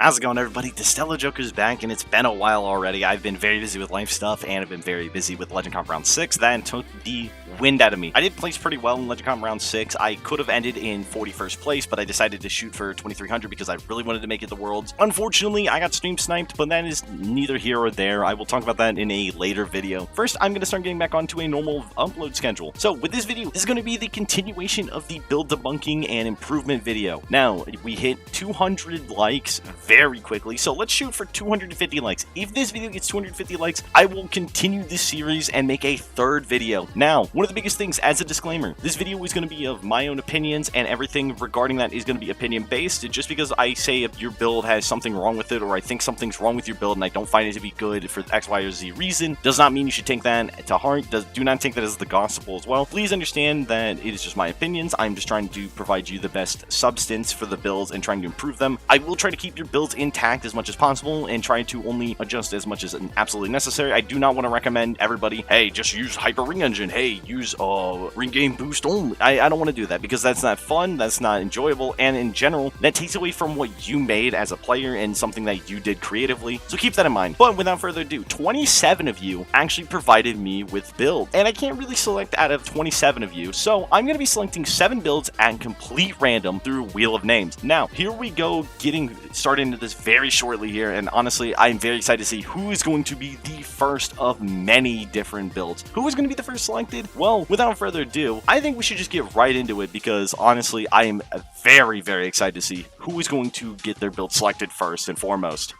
How's it going, everybody? The Stellar Joker's back, and it's been a while already. I've been very busy with life stuff, and I've been very busy with Legend Comp Round 6. That took the wind out of me. I did place pretty well in Legend Comp Round 6. I could have ended in 41st place, but I decided to shoot for 2300 because I really wanted to make it the Worlds. Unfortunately, I got stream sniped, but that is neither here or there. I will talk about that in a later video. First, I'm going to start getting back onto a normal upload schedule. So, with this video, this is going to be the continuation of the build debunking and improvement video. Now, we hit 200 likes very quickly, so let's shoot for 250 likes. If this video gets 250 likes, I will continue this series and make a third video. Now, one of the biggest things, as a disclaimer, this video is going to be of my own opinions, and everything regarding that is going to be opinion based. Just because I say if your build has something wrong with it, or I think something's wrong with your build and I don't find it to be good for X, Y, or Z reason, does not mean you should take that to heart. Do not take that as the gospel as well. Please understand that it is just my opinions. I'm just trying to provide you the best substance for the builds and trying to improve them. I will try to keep your builds intact as much as possible and try to only adjust as much as absolutely necessary. I do not want to recommend everybody, hey, just use Hyper Ring Engine, hey, use Ring Game Boost only. I don't want to do that because that's not fun, that's not enjoyable, and in general, that takes away from what you made as a player and something that you did creatively, so keep that in mind. But without further ado, 27 of you actually provided me with builds, and I can't really select out of 27 of you, so I'm going to be selecting 7 builds at complete random through Wheel of Names. Now, here we go, getting started into this very shortly here, and honestly, I'm very excited to see who is going to be the first of many different builds. Who is going to be the first selected? Well, without further ado, I think we should just get right into it because honestly, I am very, very excited to see who is going to get their build selected first and foremost.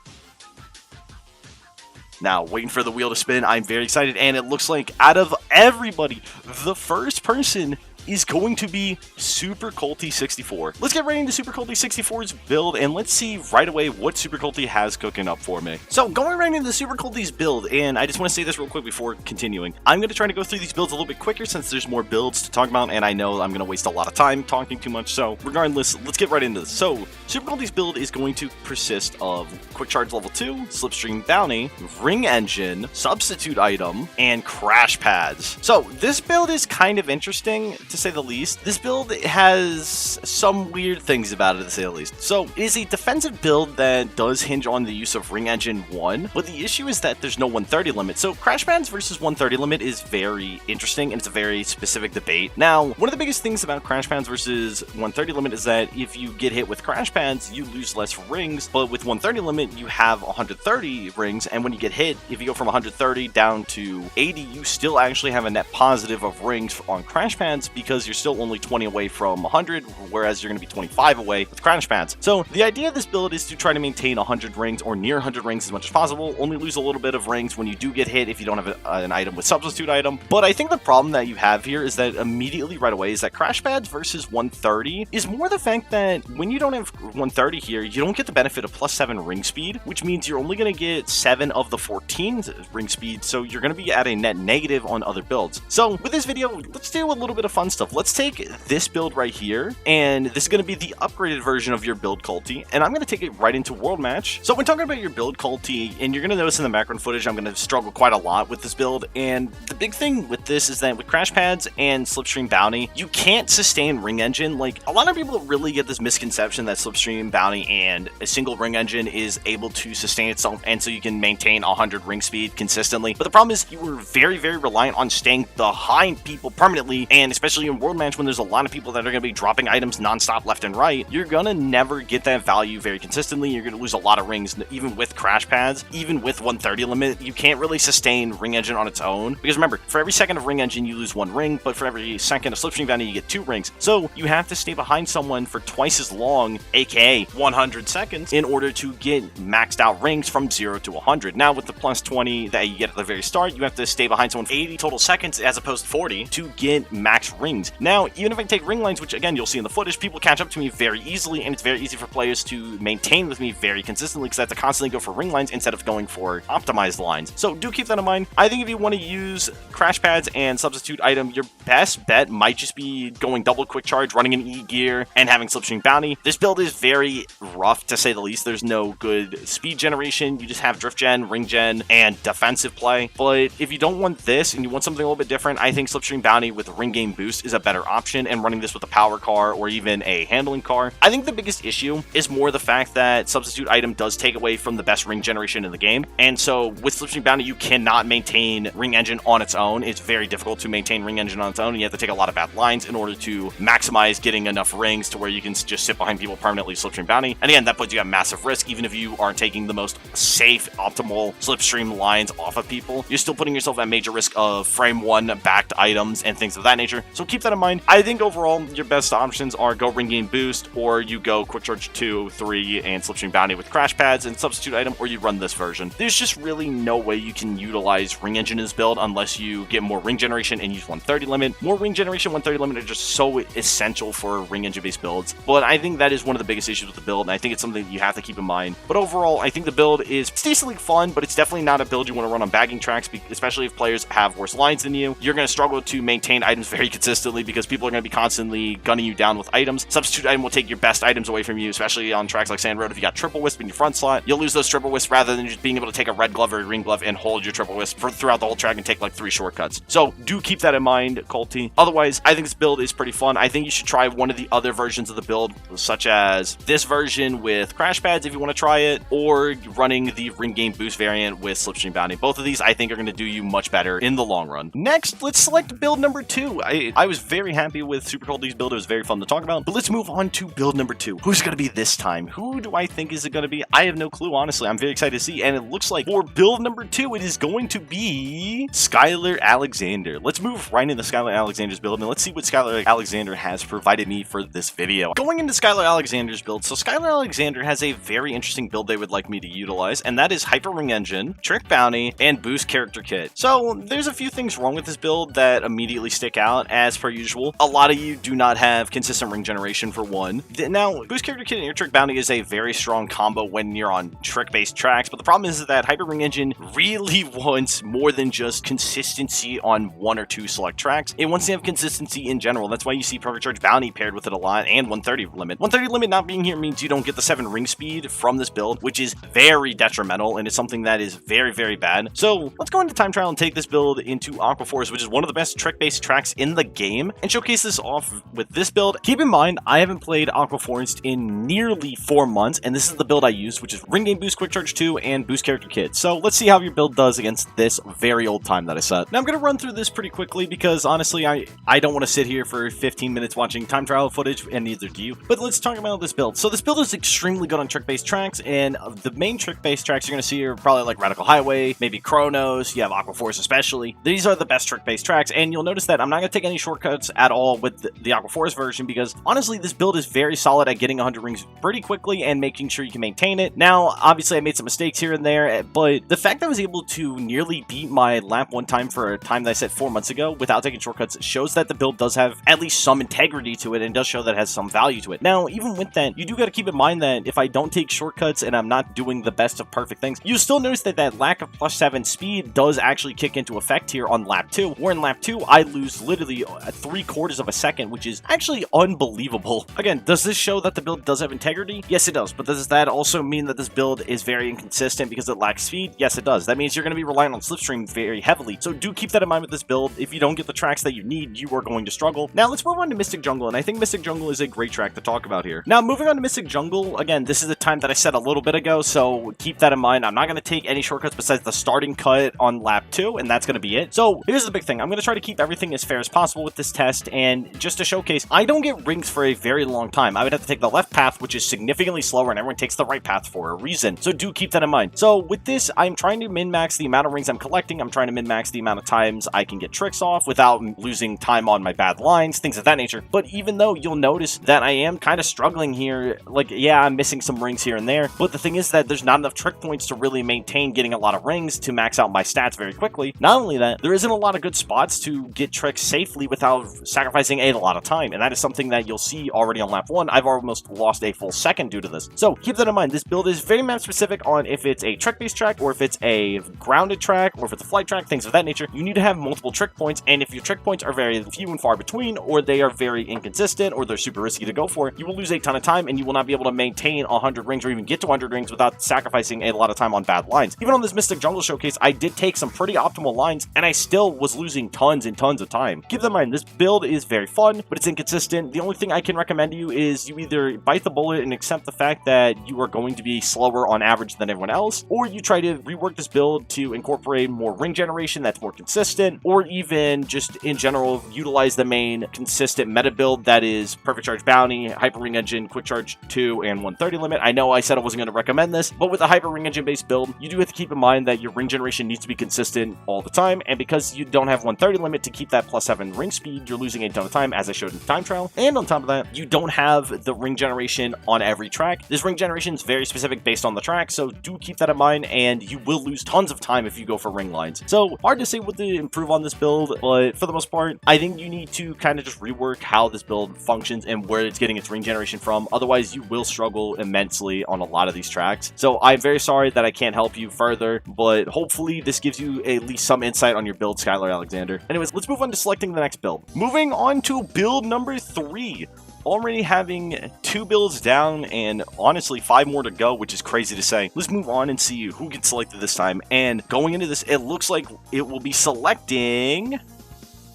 Now, waiting for the wheel to spin, I'm very excited, and it looks like out of everybody, the first person is going to be SuperKulty 64. Let's get right into SuperKulty 64's build, and let's see right away what SuperKulty has cooking up for me. So, going right into SuperKulty's build, and I just want to say this real quick before continuing. I'm going to try to go through these builds a little bit quicker since there's more builds to talk about, and I know I'm going to waste a lot of time talking too much, so regardless, let's get right into this. So, SuperKulty's build is going to persist of Quick Charge Level 2, Slipstream Bounty, Ring Engine, Substitute Item, and Crash Pads. So, this build is kind of interesting, to say the least. This build has some weird things about it, to say the least. So, it is a defensive build that does hinge on the use of Ring Engine 1, but the issue is that there's no 130 limit. So, Crash Pads versus 130 limit is very interesting, and it's a very specific debate. Now, one of the biggest things about Crash Pads versus 130 limit is that if you get hit with Crash Pads, you lose less rings, but with 130 limit, you have 130 rings, and when you get hit, if you go from 130 down to 80, you still actually have a net positive of rings on Crash Pads because you're still only 20 away from 100, whereas you're going to be 25 away with Crash Pads. So the idea of this build is to try to maintain 100 rings or near 100 rings as much as possible, only lose a little bit of rings when you do get hit if you don't have an item with substitute item. But I think the problem that you have here is that immediately right away is that Crash Pads versus 130 is more the fact that when you don't have 130 here, you don't get the benefit of +7 ring speed, which means you're only going to get 7 of the 14 ring speed, so you're going to be at a net negative on other builds. So with this video, let's do a little bit of fun stuff. Let's take this build right here, and this is going to be the upgraded version of your build Kulty, and I'm going to take it right into World Match. So when talking about your build Kulty, and you're going to notice in the background footage, I'm going to struggle quite a lot with this build, and the big thing with this is that with Crash Pads and Slipstream Bounty, you can't sustain Ring Engine. Like, a lot of people really get this misconception that Slipstream Bounty and a single Ring Engine is able to sustain itself, and so you can maintain 100 ring speed consistently. But the problem is you are very, very reliant on staying behind people permanently, and especially in World Match when there's a lot of people that are going to be dropping items non-stop left and right, you're going to never get that value very consistently. You're going to lose a lot of rings, even with Crash Pads, even with 130 limit. You can't really sustain Ring Engine on its own, because remember, for every second of Ring Engine, you lose 1 ring, but for every second of Slipstream Bounty, you get 2 rings. So you have to stay behind someone for twice as long, aka 100 seconds, in order to get maxed out rings from 0 to 100. Now, with the +20 that you get at the very start, you have to stay behind someone for 80 total seconds as opposed to 40 to get max rings. Now, even if I take ring lines, which again you'll see in the footage, people catch up to me very easily, and it's very easy for players to maintain with me very consistently because I have to constantly go for ring lines instead of going for optimized lines. So do keep that in mind. I think if you want to use Crash Pads and substitute item, your best bet might just be going double quick charge, running an E gear, and having Slipstream Bounty. This build is very rough, to say the least. There's no good speed generation. You just have drift gen, ring gen, and defensive play. But if you don't want this and you want something a little bit different, I think Slipstream Bounty with Ring Game Boost boost is a better option, and running this with a power car or even a handling car. I think the biggest issue is more the fact that substitute item does take away from the best ring generation in the game, and so with Slipstream Bounty you cannot maintain ring engine on its own. It's very difficult to maintain ring engine on its own, and you have to take a lot of bad lines in order to maximize getting enough rings to where you can just sit behind people permanently Slipstream Bounty. And again, that puts you at massive risk. Even if you aren't taking the most safe, optimal Slipstream lines off of people, you're still putting yourself at major risk of frame 1 backed items and things of that nature. So keep that in mind. I think overall your best options are go ring game boost, or you go quick charge 2, 3, and Slipstream Bounty with crash pads and substitute item, or you run this version. There's just really no way you can utilize ring engine in this build unless you get more ring generation and use 130 limit. More ring generation, 130 limit are just so essential for ring engine based builds, but I think that is one of the biggest issues with the build, and I think it's something you have to keep in mind. But overall, I think the build is decently fun, but it's definitely not a build you want to run on bagging tracks, especially if players have worse lines than you. You're going to struggle to maintain items very consistently because people are going to be constantly gunning you down with items. Substitute item will take your best items away from you, especially on tracks like Sand Road. If you got triple wisp in your front slot, you'll lose those triple wisp rather than just being able to take a red glove or a green glove and hold your triple wisp throughout the whole track and take like 3 shortcuts. So do keep that in mind, Kulty. Otherwise, I think this build is pretty fun. I think you should try one of the other versions of the build, such as this version with crash pads if you want to try it, or running the ring game boost variant with Slipstream Bounty. Both of these I think are going to do you much better in the long run. Next, let's select build number 2. I was very happy with SuperKulty's build. It was very fun to talk about. But let's move on to build number 2. Who's it going to be this time? Who do I think is it going to be? I have no clue, honestly. I'm very excited to see. And it looks like for build number 2, it is going to be SkylarAlexander. Let's move right into SkylarAlexander's build, and let's see what SkylarAlexander has provided me for this video. Going into SkylarAlexander's build, so SkylarAlexander has a very interesting build they would like me to utilize, and that is Hyper Ring Engine, Trick Bounty, and Boost Character Kit. So there's a few things wrong with this build that immediately stick out, as per usual. A lot of you do not have consistent ring generation for one. Now, Boost Character Kit and your Trick Bounty is a very strong combo when you're on trick-based tracks, but the problem is that Hyper Ring Engine really wants more than just consistency on 1 or 2 select tracks. It wants to have consistency in general. That's why you see Perfect Charge Bounty paired with it a lot, and 130 limit. 130 limit not being here means you don't get the 7 ring speed from this build, which is very detrimental, and it's something that is very, very bad. So let's go into time trial and take this build into Aquaforest, which is one of the best trick-based tracks in the game, and showcase this off with this build. Keep in mind, I haven't played Aquaforest in nearly 4 months, and this is the build I used, which is Ring Game Boost, Quick Charge 2, and Boost Character Kit. So let's see how your build does against this very old time that I set. Now I'm going to run through this pretty quickly because honestly, I don't want to sit here for 15 minutes watching time trial footage, and neither do you. But let's talk about this build. So this build is extremely good on trick-based tracks, and the main trick-based tracks you're going to see are probably like Radical Highway, maybe Chronos, you have Aquaforest especially. These are the best trick-based tracks, and you'll notice that I'm not going to take any shortcuts at all with the Aquaforest version because honestly, this build is very solid at getting 100 rings pretty quickly and making sure you can maintain it. Now, obviously, I made some mistakes here and there, but the fact that I was able to nearly beat my lap 1 time for a time that I set 4 months ago without taking shortcuts shows that the build does have at least some integrity to it and does show that it has some value to it. Now, even with that, you do got to keep in mind that if I don't take shortcuts and I'm not doing the best of perfect things, you still notice that that lack of +7 speed does actually kick into effect here on lap 2, where in lap 2, I lose literally 3/4 of a second, which is actually unbelievable. Again, does this show that the build does have integrity? Yes, it does. But does that also mean that this build is very inconsistent because it lacks speed? Yes, it does. That means you're going to be relying on Slipstream very heavily. So do keep that in mind with this build. If you don't get the tracks that you need, you are going to struggle. Now let's move on to Mystic Jungle, and I think Mystic Jungle is a great track to talk about here. Now moving on to Mystic Jungle, again, this is the time that I set a little bit ago, so keep that in mind. I'm not going to take any shortcuts besides the starting cut on lap 2, and that's going to be it. So here's the big thing. I'm going to try to keep everything as fair as possible with this test, and just to showcase, I don't get rings for a very long time. I would have to take the left path, which is significantly slower, and everyone takes the right path for a reason. So do keep that in mind. So with this, I'm trying to min-max the amount of rings I'm collecting. I'm trying to min-max the amount of times I can get tricks off without losing time on my bad lines, things of that nature. But even though you'll notice that I am kind of struggling here, like, yeah, I'm missing some rings here and there, but the thing is that there's not enough trick points to really maintain getting a lot of rings to max out my stats very quickly. Not only that, there isn't a lot of good spots to get tricks safely without sacrificing a lot of time, and that is something that you'll see already on lap 1. I've almost lost a full second due to this. So keep that in mind. This build is very map specific on if it's a trick-based track, or if it's a grounded track, or if it's a flight track, things of that nature. You need to have multiple trick points, and if your trick points are very few and far between, or they are very inconsistent, or they're super risky to go for, you will lose a ton of time, and you will not be able to maintain 100 rings or even get to 100 rings without sacrificing a lot of time on bad lines. Even on this Mystic Jungle showcase, I did take some pretty optimal lines, and I still was losing tons and tons of time. Keep that in mind. again, this build is very fun, but it's inconsistent. The only thing I can recommend to you is you either bite the bullet and accept the fact that you are going to be slower on average than everyone else, or you try to rework this build to incorporate more ring generation that's more consistent, or even just in general utilize the main consistent meta build that is Perfect Charge Bounty, Hyper Ring Engine, Quick Charge 2, and 130 limit. I know I said I wasn't going to recommend this, but with a Hyper Ring Engine based build, you do have to keep in mind that your ring generation needs to be consistent all the time, and because you don't have 130 limit to keep that +7 ring speed, you're losing a ton of time, as I showed in the time trial. And on top of that, you don't have the ring generation on every track. This ring generation is very specific based on the track, so do keep that in mind, and you will lose tons of time if you go for ring lines. So hard to say what to improve on this build, but for the most part, I think you need to kind of just rework how this build functions and where it's getting its ring generation from. Otherwise, you will struggle immensely on a lot of these tracks. So I'm very sorry that I can't help you further, but hopefully this gives you at least some insight on your build, SkylarAlexander. Anyways, let's move on to selecting the next build. Moving on to build number 3. Already having 2 builds down and honestly 5 more to go, which is crazy to say. Let's move on and see who gets selected this time. And going into this, it looks like it will be selecting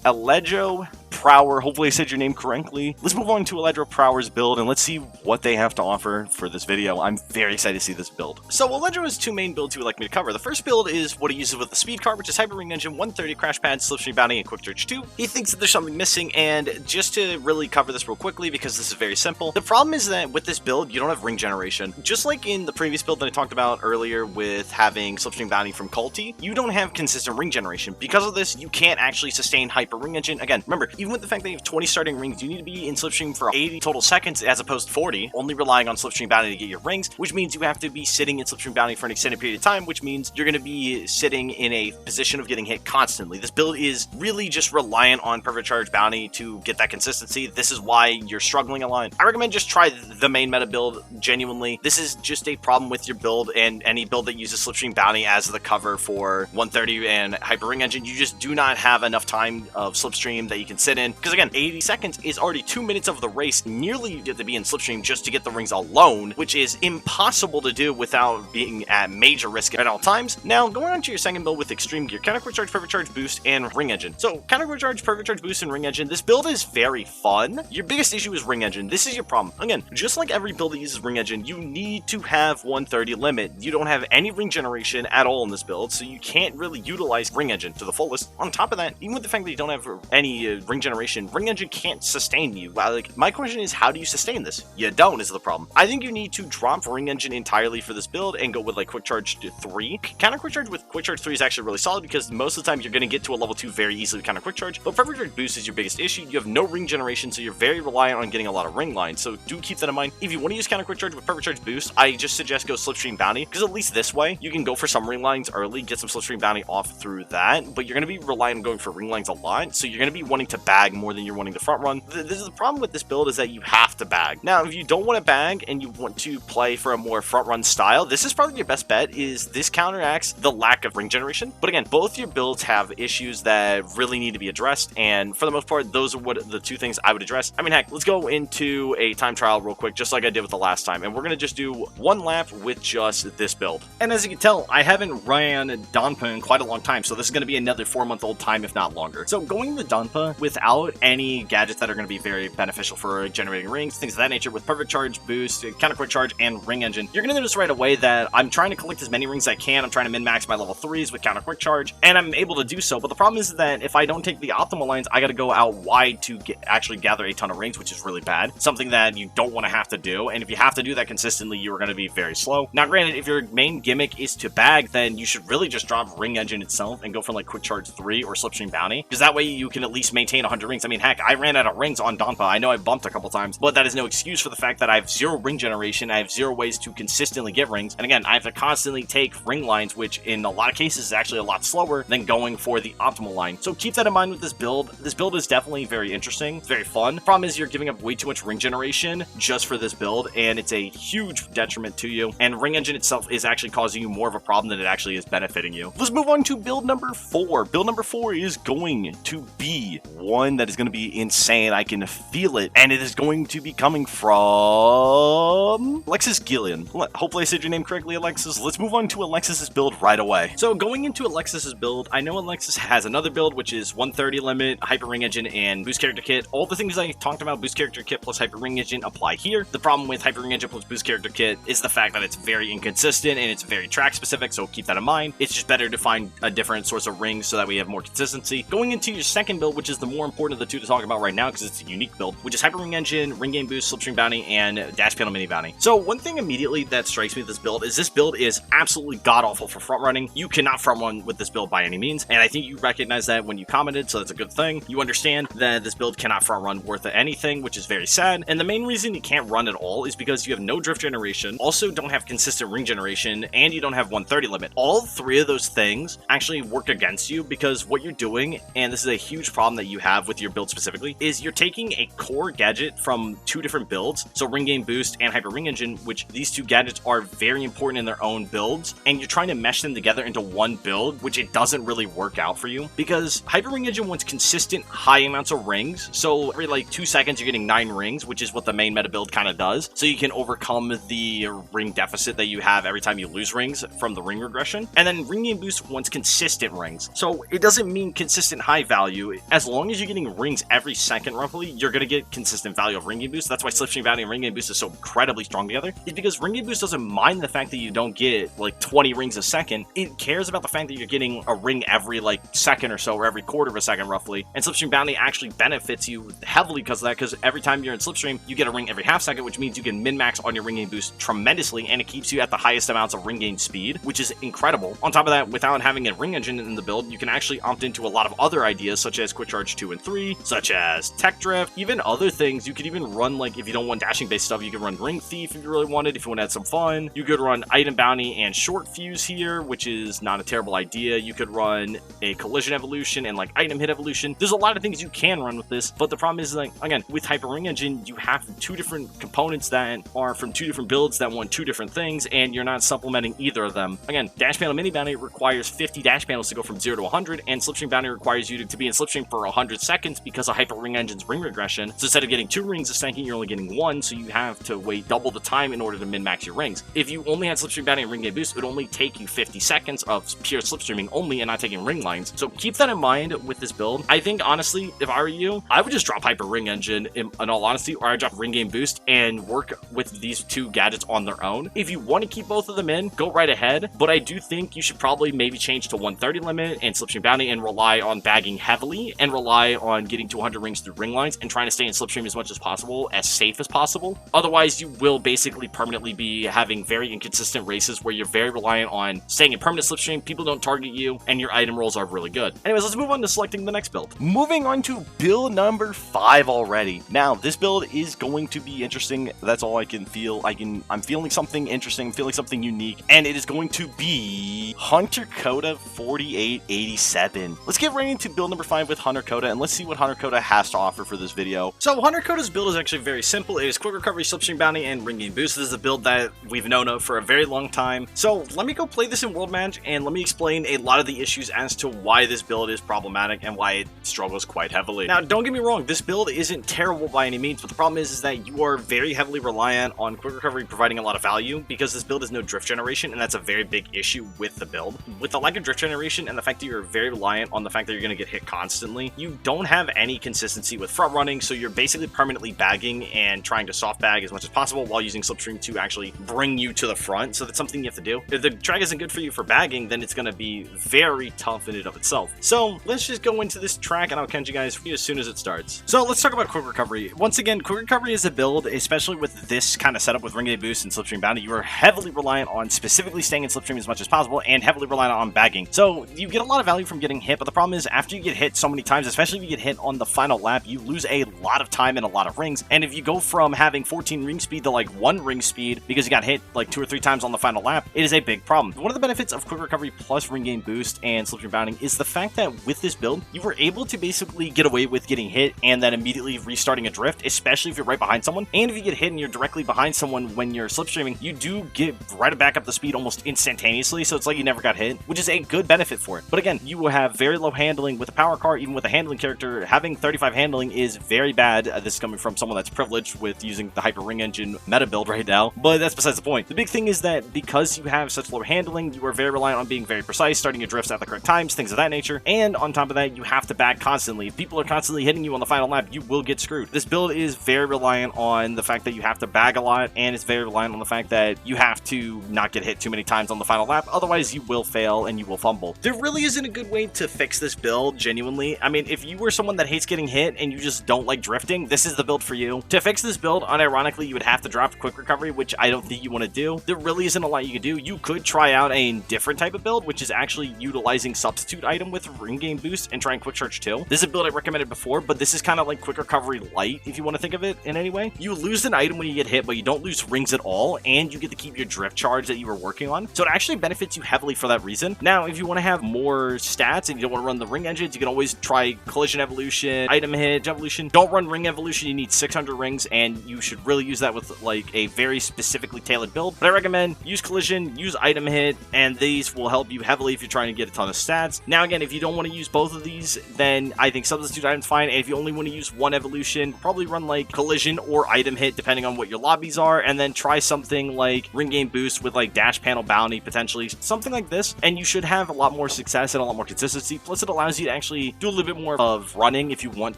Alejo Prower. Hopefully I said your name correctly. Let's move on to Alejo Prower's build and let's see what they have to offer for this video. I'm very excited to see this build. So Alejo has 2 main builds he would like me to cover. The first build is what he uses with the speed card, which is Hyper Ring Engine, 130 Crash Pad, Slipstream Bounty, and Quick Charge 2. He thinks that there's something missing, and just to really cover this real quickly because this is very simple, the problem is that with this build you don't have ring generation. Just like in the previous build that I talked about earlier with having Slipstream Bounty from Kulty, you don't have consistent ring generation. Because of this, you can't actually sustain Hyper Ring Engine. Again, remember, even with the fact that you have 20 starting rings, you need to be in Slipstream for 80 total seconds as opposed to 40, only relying on Slipstream Bounty to get your rings, which means you have to be sitting in Slipstream Bounty for an extended period of time, which means you're going to be sitting in a position of getting hit constantly. This build is really just reliant on Perfect Charge Bounty to get that consistency. This is why you're struggling a lot. I recommend just try the main meta build, genuinely. This is just a problem with your build and any build that uses Slipstream Bounty as the cover for 130 and Hyper Ring Engine. You just do not have enough time of Slipstream that you can sit in, because again, 80 seconds is already 2 minutes of the race. Nearly you get to be in Slipstream just to get the rings alone, which is impossible to do without being at major risk at all times. Now, going on to your second build with Extreme Gear, Counter Quick Charge, Perfect Charge Boost, and Ring Engine. So, Counter Quick Charge, Perfect Charge Boost, and Ring Engine, this build is very fun. Your biggest issue is Ring Engine. This is your problem. Again, just like every build that uses Ring Engine, you need to have 130 limit. You don't have any ring generation at all in this build, so you can't really utilize Ring Engine to the fullest. On top of that, even with the fact that you don't have any ring generation, Ring Engine can't sustain you. Like, my question is, how do you sustain this? You don't, is the problem. I think you need to drop Ring Engine entirely for this build and go with like Quick Charge 3. Counter Quick Charge with Quick Charge 3 is actually really solid because most of the time you're going to get to a level 2 very easily with Counter Quick Charge, but Perfect Charge Boost is your biggest issue. You have no ring generation, so you're very reliant on getting a lot of ring lines, so do keep that in mind. If you want to use Counter Quick Charge with Perfect Charge Boost, I just suggest go Slipstream Bounty, because at least this way you can go for some ring lines early, get some Slipstream Bounty off through that, but you're going to be relying on going for ring lines a lot, so you're going to be wanting to bag more than you're wanting to front run. This is the problem with this build, is that you have to bag. Now, if you don't want to bag and you want to play for a more front run style, this is probably your best bet. Is this counteracts the lack of ring generation. But again, both your builds have issues that really need to be addressed, and for the most part, those are what the 2 things I would address. I mean, heck, let's go into a time trial real quick, just like I did with the last time, and we're gonna just do 1 lap with just this build. And as you can tell, I haven't ran Donpa in quite a long time, so this is gonna be another 4-month-old time, if not longer. So going to Donpa without any gadgets that are gonna be very beneficial for generating rings, things of that nature, with Perfect Charge, Boost, Counter Quick Charge, and Ring Engine, you're gonna notice right away that I'm trying to collect as many rings as I can. I'm trying to min-max my level 3s with Counter Quick Charge, and I'm able to do so, but the problem is that if I don't take the optimal lines, I gotta go out wide to actually gather a ton of rings, which is really bad. Something that you don't want to have to do, and if you have to do that consistently, you are going to be very slow. Now, granted, if your main gimmick is to bag, then you should really just drop Ring Engine itself and go for like Quick Charge 3 or Slipstream Bounty, because that way you can at least maintain 100 rings. I mean, heck, I ran out of rings on Donpa. I know I bumped a couple times, but that is no excuse for the fact that I have 0 ring generation. I have 0 ways to consistently get rings, and again, I have to constantly take ring lines, which in a lot of cases is actually a lot slower than going for the optimal line. So keep that in mind with this build. This build is definitely very interesting. It's very fun. The problem is you're giving up way too much ring generation just for this build, and it's a huge detriment to you, and Ring Engine itself is actually causing you more of a problem than it actually is benefiting you. Let's move on to build number 4. Build number 4 is going to be 1 one that is going to be insane. I can feel it, and it is going to be coming from AlexisGuillen. Hopefully I said your name correctly, Alexis. Let's move on to Alexis's build right away. So going into Alexis's build, I know Alexis has another build, which is 130 limit, Hyper Ring Engine, and Boost Character Kit. All the things I talked about, Boost Character Kit plus Hyper Ring Engine, apply here. The problem with Hyper Ring Engine plus Boost Character Kit is the fact that it's very inconsistent and it's very track specific, so keep that in mind. It's just better to find a different source of rings so that we have more consistency. Going into your second build, which is the more important of the two to talk about right now because it's a unique build, which is Hyper Ring Engine, Ring Game Boost, Slipstream Bounty, and Dash Panel Mini Bounty. So one thing immediately that strikes me with this build is absolutely god-awful for front running. You cannot front run with this build by any means, and I think you recognize that when you commented, so that's a good thing. You understand that this build cannot front run worth anything, which is very sad, and the main reason you can't run at all is because you have no drift generation, also don't have consistent ring generation, and you don't have 130 limit. All three of those things actually work against you because what you're doing, and this is a huge problem that you have with your build specifically, is you're taking a core gadget from two different builds, so Ring Game Boost and Hyper Ring Engine, which these two gadgets are very important in their own builds, and you're trying to mesh them together into one build, which it doesn't really work out for you because Hyper Ring Engine wants consistent high amounts of rings, so every like 2 seconds you're getting 9 rings, which is what the main meta build kind of does, so you can overcome the ring deficit that you have every time you lose rings from the ring regression. And then Ring Game Boost wants consistent rings, so it doesn't mean consistent high value. As long as you're getting rings every second roughly, you're going to get consistent value of Ring Game Boost. That's why Slipstream Bounty and Ring Game Boost is so incredibly strong together, is because Ring Game Boost doesn't mind the fact that you don't get like 20 rings a second. It cares about the fact that you're getting a ring every like second or so, or every quarter of a second roughly. And Slipstream Bounty actually benefits you heavily because of that, because every time you're in Slipstream, you get a ring every half second, which means you can min-max on your Ring Game Boost tremendously, and it keeps you at the highest amounts of ring gain speed, which is incredible. On top of that, without having a ring engine in the build, you can actually opt into a lot of other ideas, such as Quick Charge 2 and 3, such as Tech Drift, even other things. You could even run, like, if you don't want dashing-based stuff, you could run Ring Thief if you really wanted, if you want to add some fun. You could run Item Bounty and Short Fuse here, which is not a terrible idea. You could run a Collision Evolution and, like, Item Hit Evolution. There's a lot of things you can run with this, but the problem is, like, again, with Hyper Ring Engine, you have two different components that are from two different builds that want two different things, and you're not supplementing either of them. Again, Dash Panel Mini Bounty requires 50 dash panels to go from 0 to 100, and Slipstream Bounty requires you to be in Slipstream for 100 seconds because of Hyper Ring Engine's ring regression. So instead of getting 2 rings a second, you're only getting 1, so you have to wait double the time in order to min-max your rings. If you only had Slipstream Bounty and Ring Game Boost, it would only take you 50 seconds of pure slipstreaming only and not taking ring lines. So keep that in mind with this build. I think, honestly, if I were you, I would just drop Hyper Ring Engine in all honesty, or I'd drop Ring Game Boost and work with these two gadgets on their own. If you want to keep both of them in, go right ahead, but I do think you should probably maybe change to 130 limit and Slipstream Bounty and rely on bagging heavily and rely on getting 200 rings through ring lines and trying to stay in Slipstream as much as possible, as safe as possible. Otherwise, you will basically permanently be having very inconsistent races where you're very reliant on staying in permanent Slipstream, people don't target you, and your item rolls are really good. Anyways, let's move on to selecting the next build. Moving on to build number 5 already. Now, this build is going to be interesting. That's all I can feel. I'm feeling something interesting, I'm feeling something unique, and it is going to be HunterCoda 4887. Let's get right into build number 5 with HunterCoda, and let's see what HunterCoda has to offer for this video. So HunterCoda's build is actually very simple. It is Quick Recovery, Slipstream Bounty, and Ring Game Boost. This is a build that we've known of for a very long time. So let me go play this in World Match, and let me explain a lot of the issues as to why this build is problematic and why it struggles quite heavily. Now, don't get me wrong, this build isn't terrible by any means, but the problem is that you are very heavily reliant on Quick Recovery providing a lot of value because this build has no drift generation, and that's a very big issue with the build. With the lack of drift generation and the fact that you're very reliant on the fact that you're going to get hit constantly, you don't have any consistency with front running, so you're basically permanently bagging and trying to soft bag as much as possible while using Slipstream to actually bring you to the front, so that's something you have to do. If the track isn't good for you for bagging, then it's going to be very tough in and of itself. So let's just go into this track, and I'll catch you guys as soon as it starts. So let's talk about Quick Recovery. Once again, Quick Recovery is a build, especially with this kind of setup with Ring Game Boost and Slipstream Bounty, you are heavily reliant on specifically staying in Slipstream as much as possible and heavily reliant on bagging. So you get a lot of value from getting hit, but the problem is after you get hit so many times, especially if you get hit on the final lap, you lose a lot of time and a lot of rings. And if you go from having 14 ring speed to like 1 ring speed because you got hit like 2 or 3 times on the final lap, it is a big problem. One of the benefits of Quick Recovery plus Ring Game Boost and Slipstream Bounty is the fact that with this build, you were able to basically get away with getting hit and then immediately restarting a drift, especially if you're right behind someone. And if you get hit and you're directly behind someone when you're slipstreaming, you do get right back up the speed almost instantaneously, so it's like you never got hit, which is a good benefit for it. But again, you will have very low handling with a power car, even with a handling character character, having 35 handling is very bad. This is coming from someone that's privileged with using the Hyper Ring Engine meta build right now, but that's besides the point. The big thing is that because you have such low handling, you are very reliant on being very precise, starting your drifts at the correct times, things of that nature, and on top of that, you have to back constantly. If people are constantly hitting you on the final lap, you will get screwed. This build is very reliant on the fact that you have to bag a lot, and it's very reliant on the fact that you have to not get hit too many times on the final lap, otherwise you will fail and you will fumble. There really isn't a good way to fix this build, genuinely. I mean, if you were someone that hates getting hit and you just don't like drifting, this is the build for you. To fix this build, unironically, you would have to drop quick recovery, which I don't think you want to do. There really isn't a lot you can do. You could try out a different type of build, which is actually utilizing substitute item with ring game boost and trying quick charge too. This is a build I recommended before, but this is kind of like quick recovery light, if you want to think of it in any way. You lose an item when you get hit, but you don't lose rings at all, and you get to keep your drift charge that you were working on. So it actually benefits you heavily for that reason. Now, if you want to have more stats and you don't want to run the ring engines, you can always try collision evolution, item hit evolution. Don't run ring evolution. You need 600 rings, and you should really use that with like a very specifically tailored build. But I recommend use collision, use item hit, and these will help you heavily if you're trying to get a ton of stats. Now, again, if you don't want to use both of these, then I think substitute item's fine. And if you only want to use one evolution, probably run like collision or item hit, depending on what your lobbies are, and then try something like ring game boost with like dash panel bounty, potentially something like this, and you should have a lot more success and a lot more consistency. Plus, it allows you to actually do a little bit more of running if you want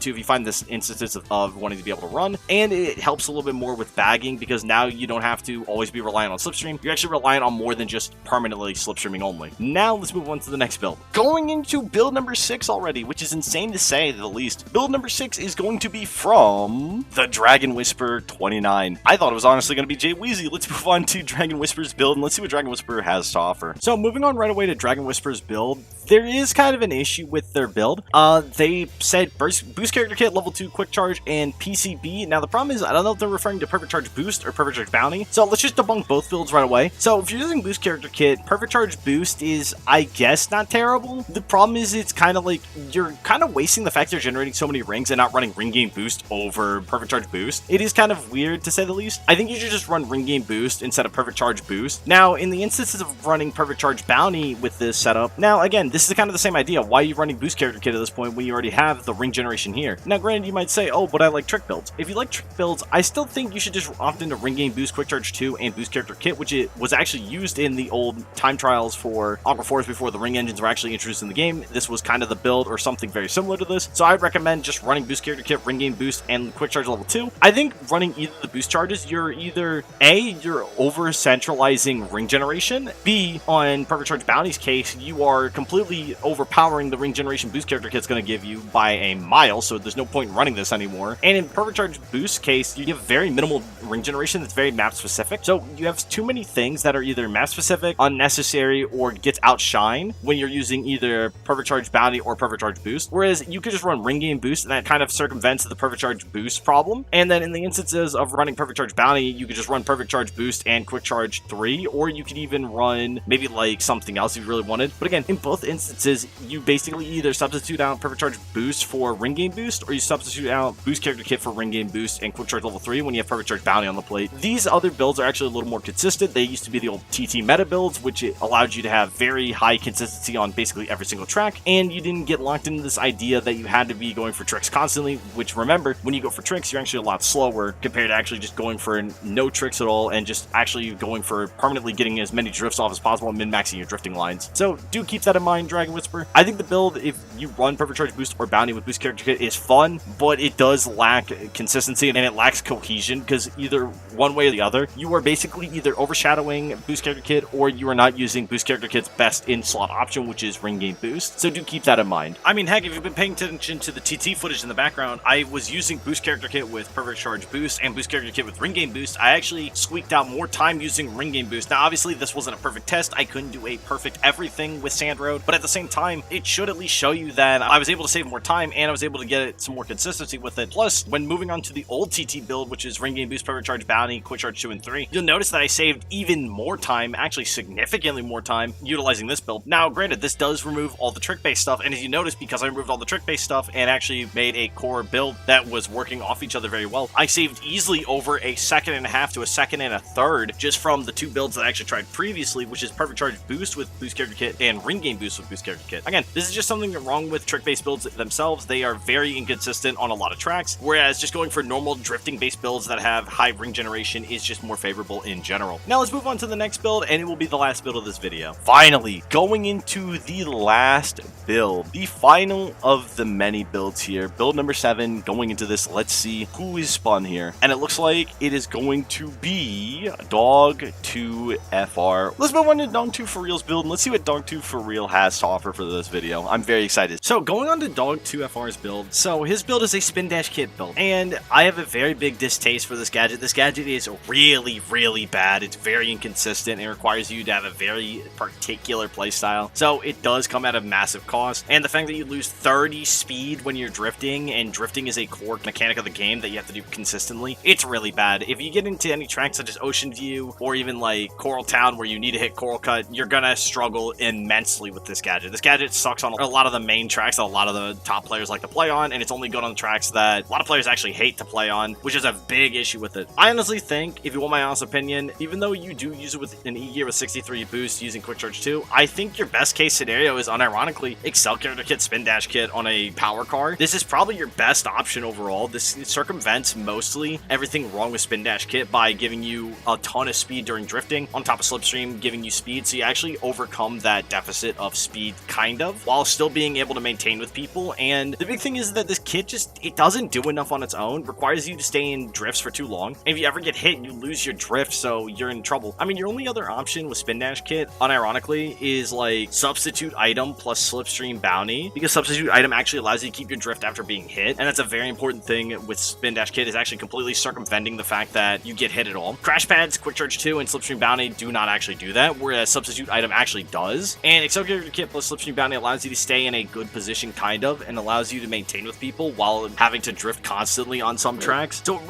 to, if you find this instances of wanting to be able to run, and it helps a little bit more with bagging because now you don't have to always be reliant on slipstream. You're actually reliant on more than just permanently slipstreaming only. Now let's move on to the next build. Going into build number 6 already, which is insane to say the least. Build number 6 is going to be from the DragonWhisper 29. I thought it was honestly going to be Jay Weezy. Let's move on to DragonWhisper's build and let's see what DragonWhisper has to offer. So moving on right away to DragonWhisper's build, there is kind of an issue with their build. They said boost character kit, level 2 quick charge, and PCB. Now the problem is I don't know if they're referring to perfect charge boost or perfect charge bounty. So let's just debunk both builds right away. So if you're using boost character kit, perfect charge boost is, I guess, not terrible. The problem is it's kind of like you're kind of wasting the fact you're generating so many rings and not running ring game boost over perfect charge boost. It is kind of weird to say the least. I think you should just run ring game boost instead of perfect charge boost. Now in the instances of running perfect charge bounty with this setup, now again, this is kind of the same idea. Why are you running boost character kit at this point when you already have the ring generation here? Now granted, you might say, oh, but I like trick builds. If you like trick builds, I still think you should just opt into ring game boost, quick charge 2, and boost character kit, which it was actually used in the old time trials for Aqua Force before the ring engines were actually introduced in the game. This was kind of the build or something very similar to this. So I'd recommend just running boost character kit, ring game boost, and quick charge level 2. I think running either the boost charges, you're either A, you're over centralizing ring generation, B, on perfect charge bounty's case, you are completely overpowering the ring generation boost character kit's going to give you by a mile, so there's no point in running this anymore. And in perfect charge boost case, you have very minimal ring generation that's very map specific. So you have too many things that are either map specific, unnecessary, or gets outshined when you're using either perfect charge bounty or perfect charge boost. Whereas you could just run ring game boost and that kind of circumvents the perfect charge boost problem. And then in the instances of running perfect charge bounty, you could just run perfect charge boost and quick charge 3, or you could even run maybe like something else if you really wanted. But again, in both instances, you basically either substitute out perfect charge boost for ring game boost, or you substitute out boost character kit for ring game boost and quick charge level 3 when you have perfect charge bounty on the plate. These other builds are actually a little more consistent. They used to be the old TT meta builds, which it allowed you to have very high consistency on basically every single track, and you didn't get locked into this idea that you had to be going for tricks constantly, which remember, when you go for tricks, you're actually a lot slower compared to actually just going for no tricks at all and just actually going for permanently getting as many drifts off as possible and min-maxing your drifting lines. So do keep that in mind, DragonWhisper. I think the build, if you run perfect charge boost or bounty with boost character kit, is fun, but it does lack consistency and it lacks cohesion because either one way or the other, you are basically either overshadowing boost character kit or you are not using boost character kit's best in-slot option, which is ring game boost. So do keep that in mind. I mean, heck, if you've been paying attention to the TT footage in the background, I was using boost character kit with perfect charge boost and boost character kit with ring game boost. I actually squeaked out more time using ring game boost. Now, obviously, this wasn't a perfect test. I couldn't do a perfect everything with Sand Road, but at the same time, it should at least show you that I was able to save more time and I was able to get some more consistency with it. Plus, when moving on to the old TT build, which is ring game boost, perfect charge bounty, quick charge 2 and 3, you'll notice that I saved even more time, actually significantly more time, utilizing this build. Now, granted, this does remove all the trick-based stuff, and as you notice, because I removed all the trick-based stuff and actually made a core build that was working off each other very well, I saved easily over a second and a half to a second and a third just from the two builds that I actually tried previously, which is perfect charge boost with boost character kit and ring game boost with boost character kit. Again, this is just something wrong with trick-based builds that themselves, they are very inconsistent on a lot of tracks, whereas just going for normal drifting-based builds that have high ring generation is just more favorable in general. Now let's move on to the next build, and it will be the last build of this video. Finally, going into the last build, the final of the many builds here, build number 7. Going into this, let's see who is spun here, and it looks like it is going to be Dog2FR. Let's move on to Dog2ForReal's build, and let's see what Dog2ForReal has to offer for this video. I'm very excited. So going on to Dog2FR's build, so his build is a spin dash kit build, and I have a very big distaste for this gadget. This gadget is really, really bad. It's very inconsistent. It requires you to have a very particular playstyle, so it does come at a massive cost. And the fact that you lose 30 speed when you're drifting, and drifting is a core mechanic of the game that you have to do consistently, it's really bad. If you get into any tracks such as Ocean View or even like Coral Town where you need to hit Coral Cut, you're gonna struggle immensely with this gadget. This gadget sucks on a lot of the main tracks that a lot of the top players like to play on, and it's only good on the tracks that a lot of players actually hate to play on, which is a big issue with it. I honestly think, if you want my honest opinion, even though you do use it with an E-Gear with 63 boost using Quick Charge 2, I think your best case scenario is unironically Excel Character Kit, Spin Dash Kit on a power car. This is probably your best option overall. This circumvents mostly everything wrong with Spin Dash Kit by giving you a ton of speed during drifting, on top of Slipstream giving you speed, so you actually overcome that deficit of speed, kind of, while still being able to maintain with people. And the big thing is that this kit it doesn't do enough on its own. It requires you to stay in drifts for too long. And if you ever get hit, you lose your drift, so you're in trouble. I mean, your only other option with Spin Dash Kit, unironically, is like Substitute Item plus Slipstream Bounty, because Substitute Item actually allows you to keep your drift after being hit, and that's a very important thing with Spin Dash Kit, is actually completely circumventing the fact that you get hit at all. Crash Pads, Quick Charge 2, and Slipstream Bounty do not actually do that, whereas Substitute Item actually does. And Excel Character Kit plus Slipstream Bounty allows you to stay in a good position, kind of, and allows you to maintain with people while having to drift constantly on some tracks. So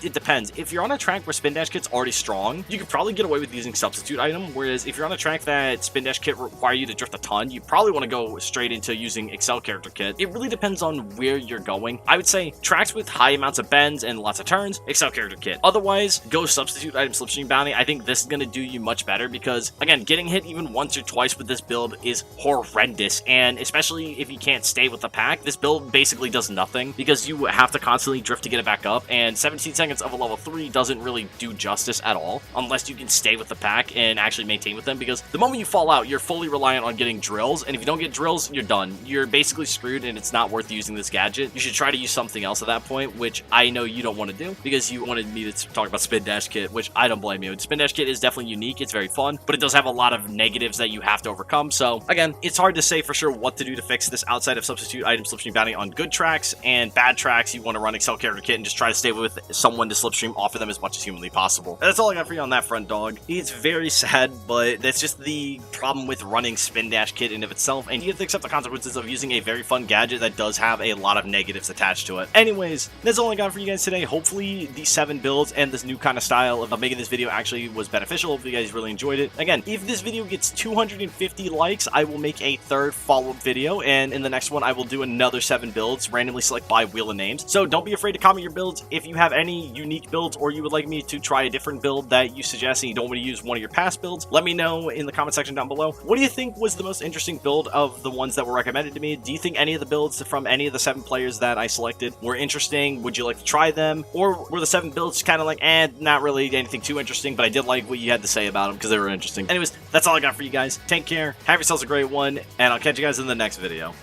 it depends. If you're on a track where Spin Dash Kit's already strong, you could probably get away with using Substitute Item, whereas if you're on a track that Spin Dash Kit require you to drift a ton, you probably want to go straight into using Excel Character Kit. It really depends on where you're going. I would say tracks with high amounts of bends and lots of turns, Excel Character Kit. Otherwise, go Substitute Item, Slipstream Bounty. I think this is going to do you much better because, again, getting hit even once or twice with this build is horrendous, and especially if you can't stay with the pack, this build basically does nothing because you have to constantly drift to get it back up, and 17 seconds of a level 3 doesn't really do justice at all unless you can stay with the pack and actually maintain with them, because the moment you fall out, you're fully reliant on getting drills, and if you don't get drills, you're done. You're basically screwed, and it's not worth using this gadget. You should try to use something else at that point, which I know you don't want to do because you wanted me to talk about Spin Dash Kit, which I don't blame you. Spin Dash Kit is definitely unique, it's very fun, but it does have a lot of negatives that you have to overcome. So again, it's hard to say for sure what to do to fix this outside of Substitute Item, Slipstream Bounty on good tracks, and bad tracks you want to run Excel Character Kit and just try to stay with someone to Slipstream off of them as much as humanly possible. That's all I got for you on that front, dog. It's very sad, but that's just the problem with running Spin Dash Kit in of itself, and you have to accept the consequences of using a very fun gadget that does have a lot of negatives attached to it. Anyways, that's all I got for you guys today. Hopefully these 7 builds and this new kind of style of making this video actually was beneficial. If you guys really enjoyed it. Again, if this video gets 250 likes, I will make a third follow-up video, and in the next one I will do another 7 builds, randomly select by Wheel of Names. So don't be afraid to comment your builds. If you have any unique builds or you would like me to try a different build that you suggest and you don't want to use one of your past builds, let me know in the comment section down below. What do you think was the most interesting build of the ones that were recommended to me? Do you think any of the builds from any of the 7 players that I selected were interesting? Would you like to try them? Or were the 7 builds kind of like, not really anything too interesting, but I did like what you had to say about them because they were interesting. Anyways, that's all I got for you guys. Take care, have yourselves a great one, and I'll catch you guys in the next video.